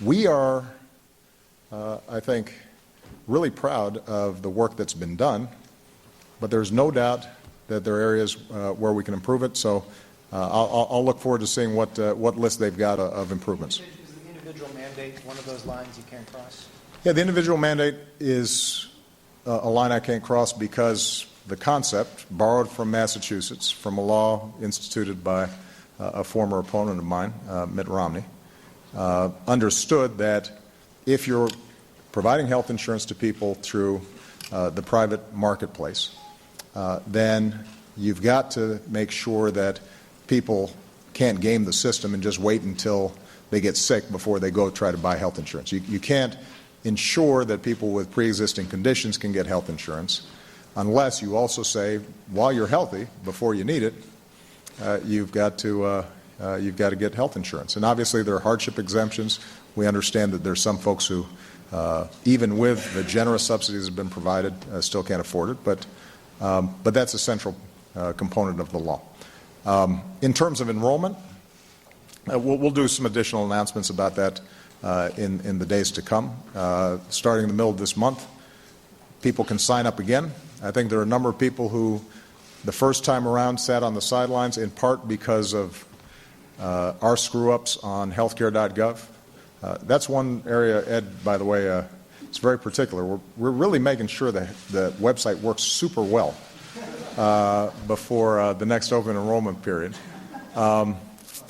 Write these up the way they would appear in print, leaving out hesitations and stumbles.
We are, I think, really proud of the work that's been done, but there's no doubt that there are areas where we can improve it. So I'll look forward to seeing what list they've got of improvements. Is the individual mandate one of those lines you can't cross? Yeah, the individual mandate is a line I can't cross because the concept, borrowed from Massachusetts, from a law instituted by a former opponent of mine, Mitt Romney, understood that if you're providing health insurance to people through the private marketplace, then you've got to make sure that people can't game the system and just wait until they get sick before they go try to buy health insurance. You can't ensure that people with pre-existing conditions can get health insurance unless you also say, while you're healthy, before you need it, you've got to get health insurance. And obviously there are hardship exemptions. We understand that there's some folks who, even with the generous subsidies that have been provided, still can't afford it. But that's a central component of the law. In terms of enrollment, we'll do some additional announcements about that in the days to come. Starting in the middle of this month, people can sign up again. I think there are a number of people who, the first time around, sat on the sidelines in part because of our screw-ups on healthcare.gov. That's one area, Ed, by the way, it's very particular. We're really making sure that the website works super well before the next open enrollment period.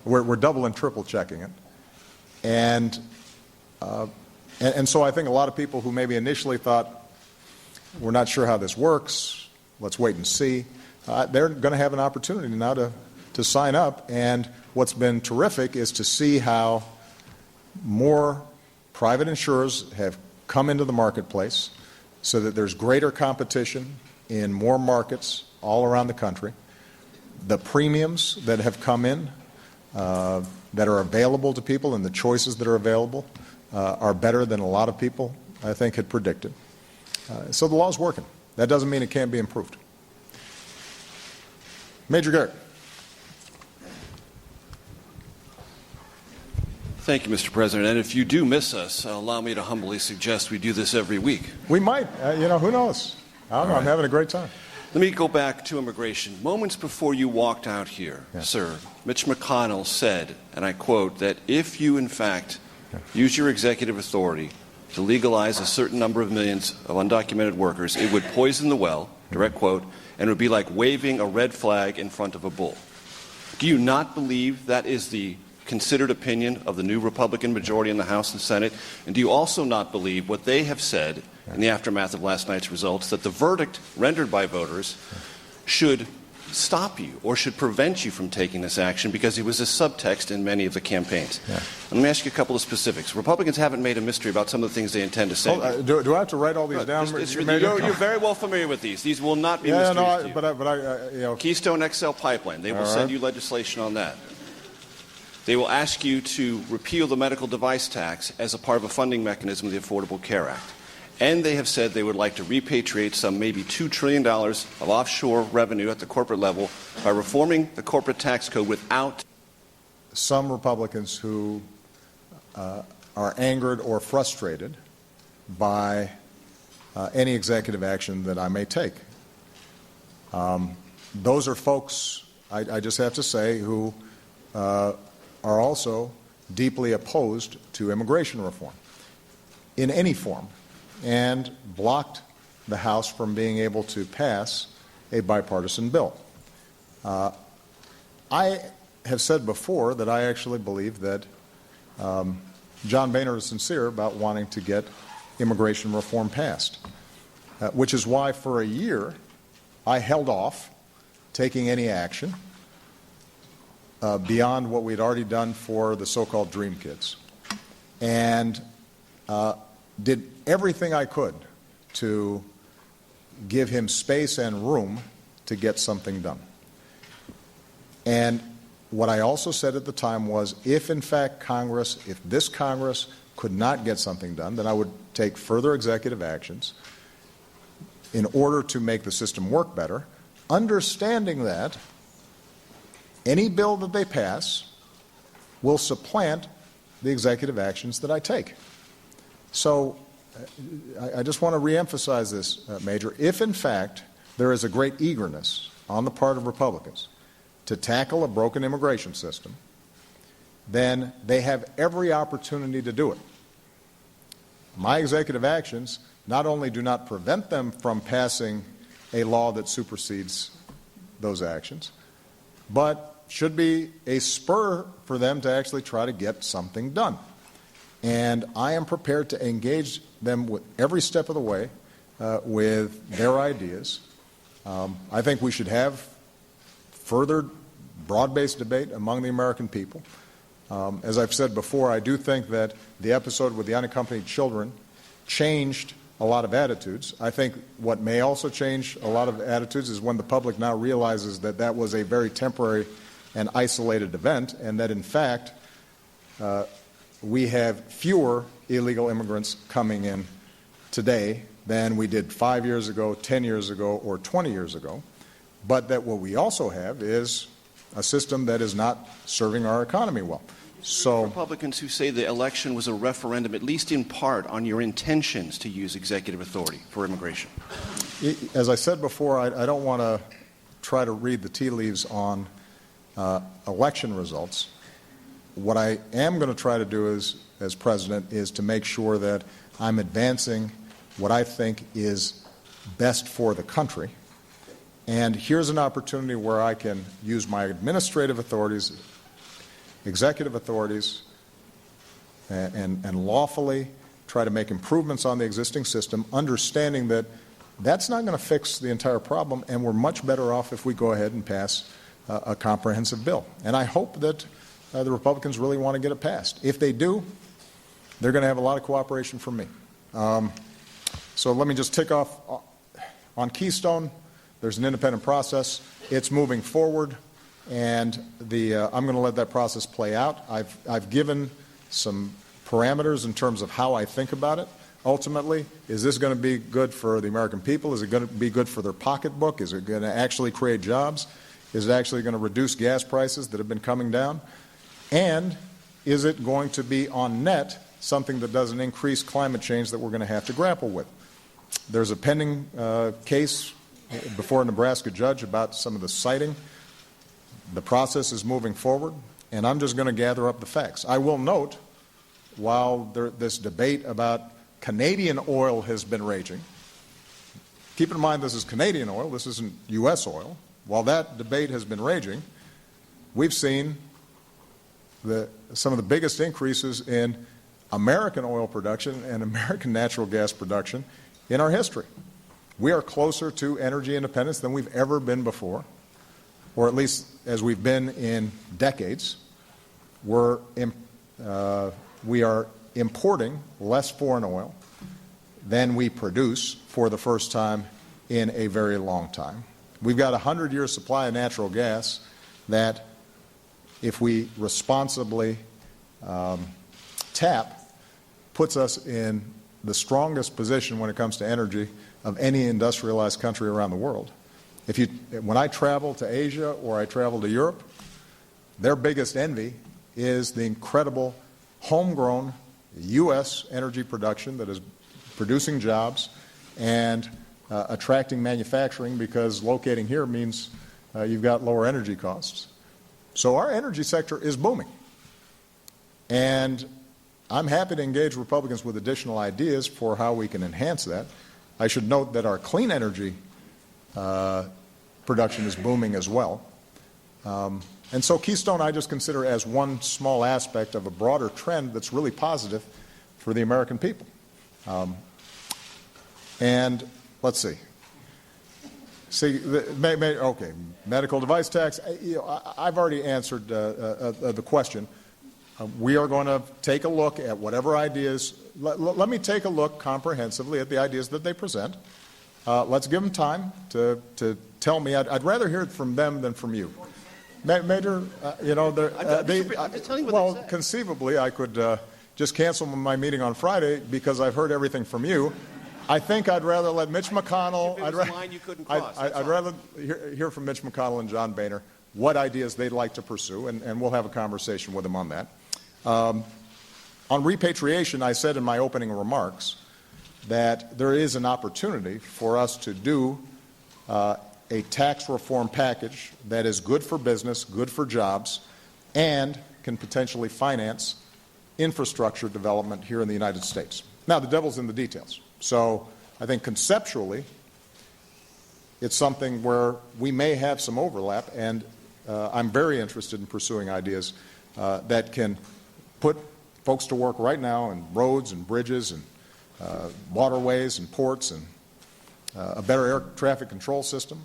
We're double and triple checking it. And so I think a lot of people who maybe initially thought, we're not sure how this works, let's wait and see, they're going to have an opportunity now to sign up. And what's been terrific is to see how more private insurers have come into the marketplace so that there's greater competition in more markets all around the country. The premiums that have come in that are available to people and the choices that are available are better than a lot of people, I think, had predicted. So the law's working. That doesn't mean it can't be improved. Major Garrett. Thank you, Mr. President. And if you do miss us, allow me to humbly suggest we do this every week. We might. Who knows? I don't know. I'm having a great time. Let me go back to immigration. Moments before you walked out here, sir, Mich McConnell said, and I quote, that if you, in fact, use your executive authority to legalize a certain number of millions of undocumented workers, it would poison the well, direct quote, and it would be like waving a red flag in front of a bull. Do you not believe that is the considered opinion of the new Republican majority in the House and Senate? And do you also not believe what they have said in the aftermath of last night's results, that the verdict rendered by voters should stop you or should prevent you from taking this action because it was a subtext in many of the campaigns? Let me ask you a couple of specifics. Republicans haven't made a mystery about some of the things they intend to say. Do I have to write all these down? You're very well familiar with these. These will not be mysteries to you. Keystone XL pipeline, they will send you legislation on that. They will ask you to repeal the medical device tax as a part of a funding mechanism of the Affordable Care Act. And they have said they would like to repatriate some maybe $2 trillion of offshore revenue at the corporate level by reforming the corporate tax code without. Some Republicans who are angered or frustrated by any executive action that I may take. Those are folks, I just have to say, who are also deeply opposed to immigration reform in any form, and blocked the House from being able to pass a bipartisan bill. I have said before that I actually believe that John Boehner is sincere about wanting to get immigration reform passed, which is why for a year I held off taking any action beyond what we'd already done for the so-called Dream Kids, and did everything I could to give him space and room to get something done. And what I also said at the time was, if in fact if this Congress could not get something done, then I would take further executive actions in order to make the system work better, understanding that any bill that they pass will supplant the executive actions that I take. So I just want to reemphasize this, Major. If, in fact, there is a great eagerness on the part of Republicans to tackle a broken immigration system, then they have every opportunity to do it. My executive actions not only do not prevent them from passing a law that supersedes those actions, but should be a spur for them to actually try to get something done. And I am prepared to engage them with every step of the way with their ideas. I think we should have further broad-based debate among the American people. As I've said before, I do think that the episode with the unaccompanied children changed a lot of attitudes. I think what may also change a lot of attitudes is when the public now realizes that that was a very temporary and isolated event, and that in fact we have fewer illegal immigrants coming in today than we did 5 years ago, 10 years ago, or 20 years ago, but that what we also have is a system that is not serving our economy well. So Republicans who say the election was a referendum, at least in part, on your intentions to use executive authority for immigration. As I said before, I don't want to try to read the tea leaves on election results. What I am going to try to do as president is to make sure that I'm advancing what I think is best for the country. And here's an opportunity where I can use my administrative authorities, executive authorities, and lawfully try to make improvements on the existing system, understanding that that's not going to fix the entire problem, and we're much better off if we go ahead and pass a comprehensive bill. And I hope that the Republicans really want to get it passed. If they do, they're going to have a lot of cooperation from me. So let me just tick off on Keystone. There's an independent process. It's moving forward, and I'm going to let that process play out. I've given some parameters in terms of how I think about it. Ultimately, is this going to be good for the American people? Is it going to be good for their pocketbook? Is it going to actually create jobs? Is it actually going to reduce gas prices that have been coming down? And is it going to be on net something that doesn't increase climate change that we're going to have to grapple with? There's a pending case before a Nebraska judge about some of the siting. The process is moving forward, and I'm just going to gather up the facts. I will note, while this debate about Canadian oil has been raging, keep in mind this is Canadian oil, this isn't U.S. oil. While that debate has been raging, we've seen some of the biggest increases in American oil production and American natural gas production in our history. We are closer to energy independence than we've ever been before, or at least as we've been in decades. We are importing less foreign oil than we produce for the first time in a very long time. We've got a 100-year supply of natural gas that, if we responsibly tap, puts us in the strongest position when it comes to energy of any industrialized country around the world. When I travel to Asia or I travel to Europe, their biggest envy is the incredible homegrown U.S. energy production that is producing jobs and attracting manufacturing, because locating here means you've got lower energy costs. So our energy sector is booming. And I'm happy to engage Republicans with additional ideas for how we can enhance that. I should note that our clean energy production is booming as well. And so Keystone I just consider as one small aspect of a broader trend that's really positive for the American people. And let's see. Okay, medical device tax. I've already answered the question. We are going to take a look at whatever ideas. Let me take a look comprehensively at the ideas that they present. Let's give them time to tell me. I'd rather hear it from them than from you. Major, conceivably I could just cancel my meeting on Friday because I've heard everything from you. I think I'd rather let Mich McConnell. I'd rather hear from Mich McConnell and John Boehner what ideas they'd like to pursue, and we'll have a conversation with them on that. On repatriation, I said in my opening remarks that there is an opportunity for us to do a tax reform package that is good for business, good for jobs, and can potentially finance infrastructure development here in the United States. Now, the devil's in the details. So I think conceptually, it's something where we may have some overlap, and I'm very interested in pursuing ideas that can put folks to work right now in roads and bridges and waterways and ports and a better air traffic control system.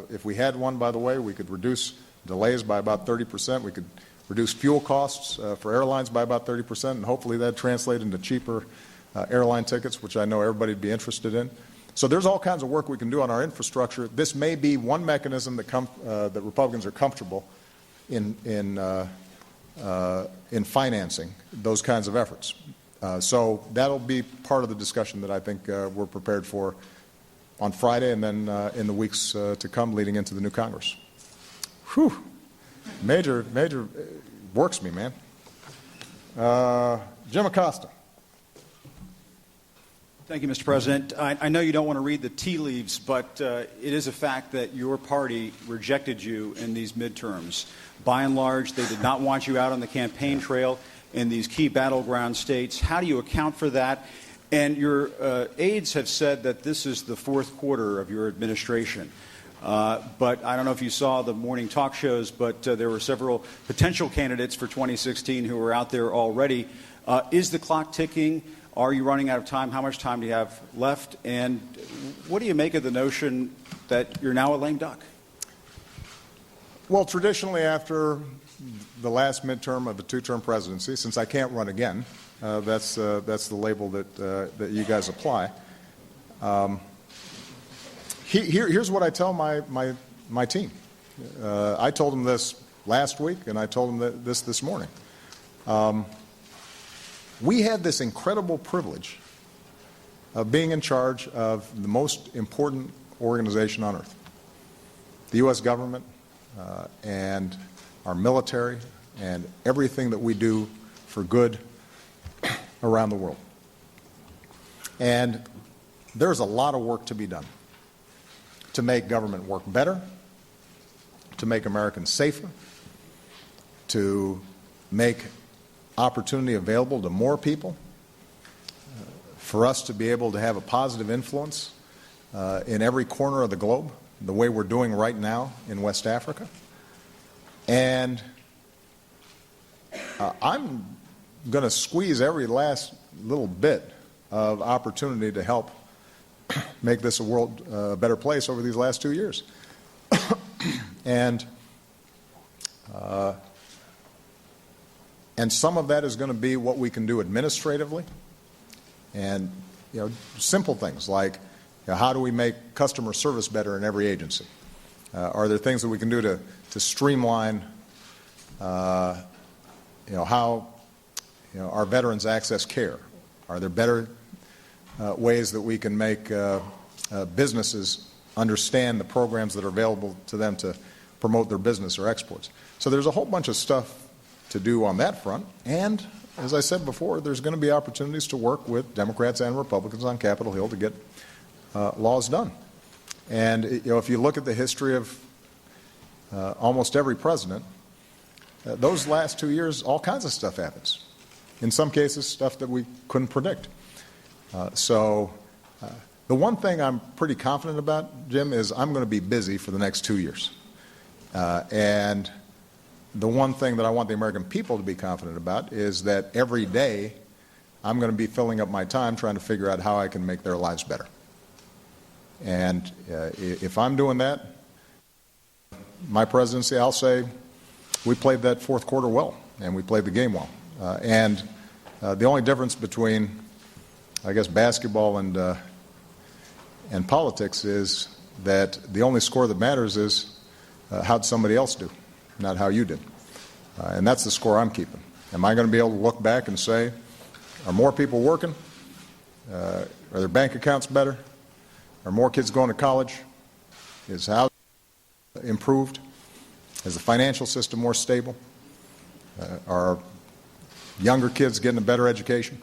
If we had one, by the way, we could reduce delays by about 30%. We could reduce fuel costs for airlines by about 30%, and hopefully that translate into cheaper airline tickets, which I know everybody would be interested in. So there's all kinds of work we can do on our infrastructure. This may be one mechanism that Republicans are comfortable in financing those kinds of efforts. So that'll be part of the discussion that I think we're prepared for on Friday and then in the weeks to come leading into the new Congress. Whew. Major, works me, man. Jim Acosta. Thank you, Mr. President. I know you don't want to read the tea leaves, but it is a fact that your party rejected you in these midterms. By and large, they did not want you out on the campaign trail in these key battleground states. How do you account for that? And your aides have said that this is the fourth quarter of your administration. But I don't know if you saw the morning talk shows, but there were several potential candidates for 2016 who are out there already. Is the clock ticking? Are you running out of time? How much time do you have left? And what do you make of the notion that you're now a lame duck? Well, traditionally after the last midterm of the two-term presidency, since I can't run again, that's the label that you guys apply. Here's what I tell my team. I told them this last week, and I told them this morning. We have this incredible privilege of being in charge of the most important organization on earth, the U.S. government and our military and everything that we do for good around the world. And there's a lot of work to be done to make government work better, to make Americans safer, to make opportunity available to more people, for us to be able to have a positive influence in every corner of the globe, the way we're doing right now in West Africa. And I'm going to squeeze every last little bit of opportunity to help make this a world a better place over these last 2 years. And some of that is going to be what we can do administratively, and simple things like how do we make customer service better in every agency? Are there things that we can do to streamline how our veterans access care? Are there better ways that we can make businesses understand the programs that are available to them to promote their business or exports? So there's a whole bunch of stuff to do on that front, and as I said before, there's going to be opportunities to work with Democrats and Republicans on Capitol Hill to get laws done. And if you look at the history of almost every president, those last 2 years, all kinds of stuff happens. In some cases, stuff that we couldn't predict. So the one thing I'm pretty confident about, Jim, is I'm going to be busy for the next 2 years. And the one thing that I want the American people to be confident about is that every day I'm going to be filling up my time trying to figure out how I can make their lives better. And if I'm doing that, my presidency, I'll say we played that fourth quarter well, and we played the game well. And the only difference between, I guess, basketball and politics is that the only score that matters is how'd somebody else do, not how you did. And that's the score I'm keeping. Am I going to be able to look back and say, are more people working? Are their bank accounts better? Are more kids going to college? Is housing improved? Is the financial system more stable? Are younger kids getting a better education.